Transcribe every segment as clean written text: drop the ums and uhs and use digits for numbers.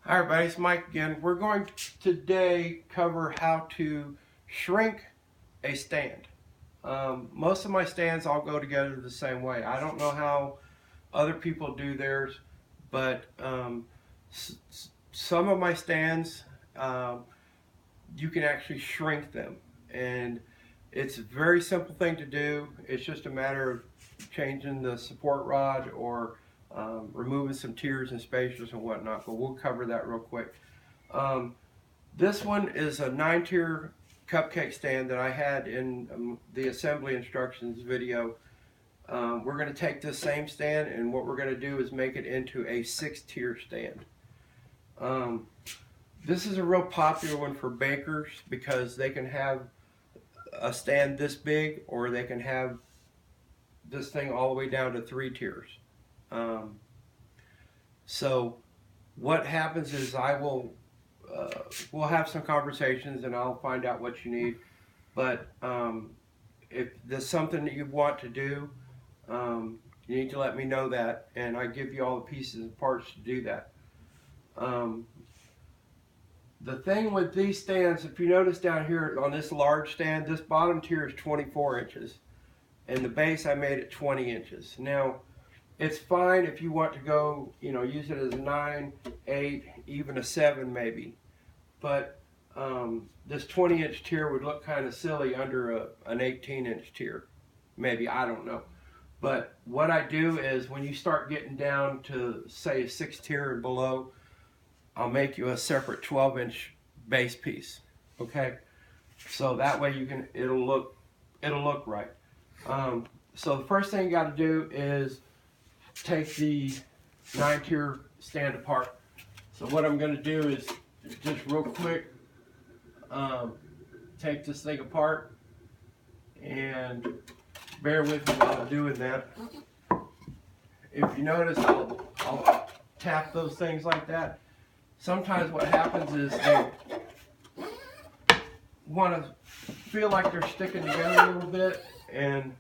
Hi everybody, it's Mike again. We're going to today cover how to shrink a stand. Most of my stands all go together the same way. I don't know how other people do theirs, but some of my stands, you can actually shrink them. And it's a very simple thing to do. It's just a matter of changing the support rod or removing some tiers and spacers and whatnot, but we'll cover that real quick. This one is a 9-tier cupcake stand that I had in the assembly instructions video. We're going to take this same stand, and what we're going to do is make it into a 6-tier stand. This is a real popular one for bakers because they can have a stand this big, or they can have this thing all the way down to 3 tiers. So what happens is we'll have some conversations and I'll find out what you need. But if there's something that you want to do, you need to let me know that, and I give you all the pieces and parts to do that. The thing with these stands, if you notice down here on this large stand, this bottom tier is 24 inches. And the base I made it 20 inches. Now, it's fine if you want to go, use it as a 9, 8, even a 7 maybe. But this 20-inch tier would look kind of silly under an 18-inch tier. Maybe, I don't know. But what I do is when you start getting down to, say, a 6 tier and below, I'll make you a separate 12-inch base piece. Okay? So that way it'll look right. So the first thing you got to do is take the 9-tier stand apart. So what I'm going to do is just real quick take this thing apart, and bear with me while I'm doing that. If you notice, I'll tap those things like that. Sometimes what happens is they want to feel like they're sticking together a little bit, and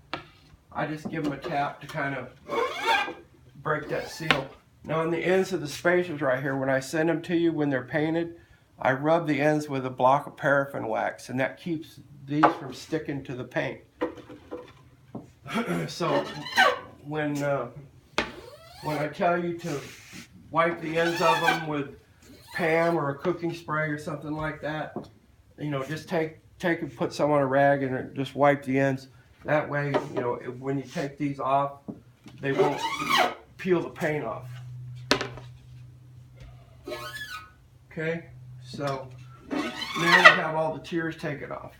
I just give them a tap to kind of break that seal. Now on the ends of the spacers right here, when I send them to you when they're painted, I rub the ends with a block of paraffin wax, and that keeps these from sticking to the paint. So when I tell you to wipe the ends of them with Pam or a cooking spray or something like that, just take and put some on a rag and just wipe the ends. That way, when you take these off, they won't peel the paint off. Okay, so now we have all the tiers taken off.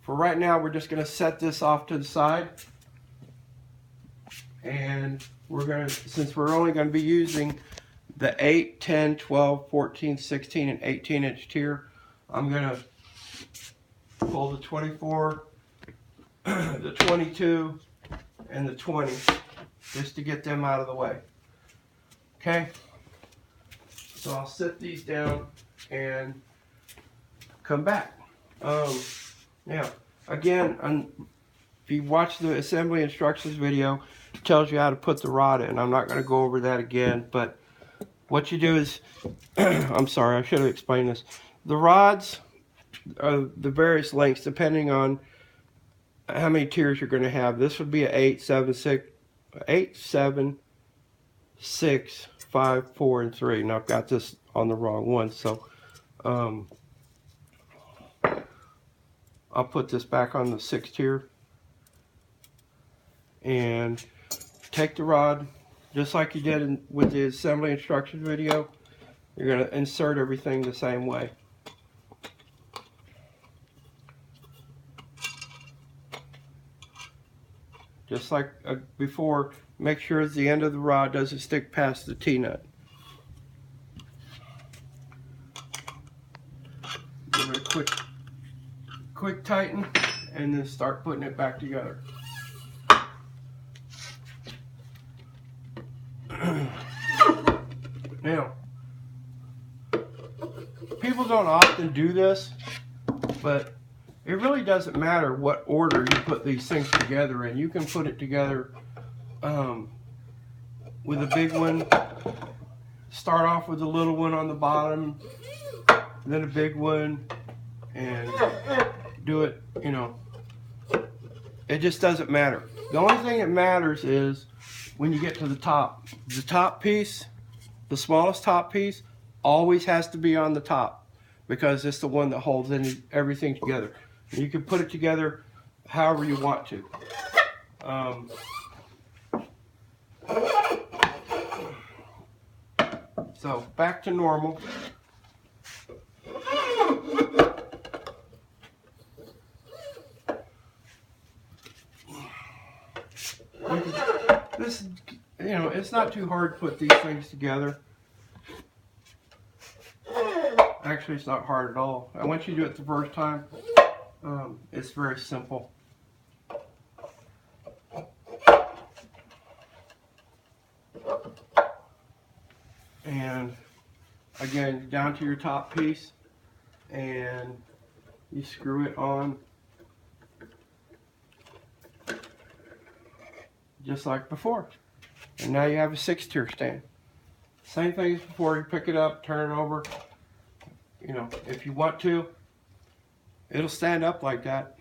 For right now, we're just going to set this off to the side. And since we're only going to be using the 8, 10, 12, 14, 16, and 18-inch tier, I'm going to pull the 24, the 22, and the 20, just to get them out of the way. Okay? So I'll set these down and come back. Now, again, if you watch the assembly instructions video, it tells you how to put the rod in. I'm not going to go over that again, but what you do is, I'm sorry, I should have explained this. The rods are the various lengths depending on how many tiers you're going to have. This would be an 8, 7, 6, 5, 4, and 3. Now I've got this on the wrong one, so I'll put this back on the 6 tier and take the rod just like you did with the assembly instructions video. You're going to insert everything the same way. Just like before, make sure the end of the rod doesn't stick past the T-nut. Give it a quick tighten, and then start putting it back together. Now, people don't often do this, but it really doesn't matter what order you put these things together in. You can put it together with a big one. Start off with a little one on the bottom, then a big one, and do it, you know. It just doesn't matter. The only thing that matters is when you get to the top. The top piece, the smallest top piece, always has to be on the top because it's the one that holds everything together. You can put it together however you want to. So back to normal. This, you know, it's not too hard to put these things together. Actually, it's not hard at all. And once you do it the first time, it's very simple. And again, down to your top piece, and you screw it on just like before. And now you have a 6-tier stand. Same thing as before. You pick it up, turn it over. You know, if you want to, it'll stand up like that.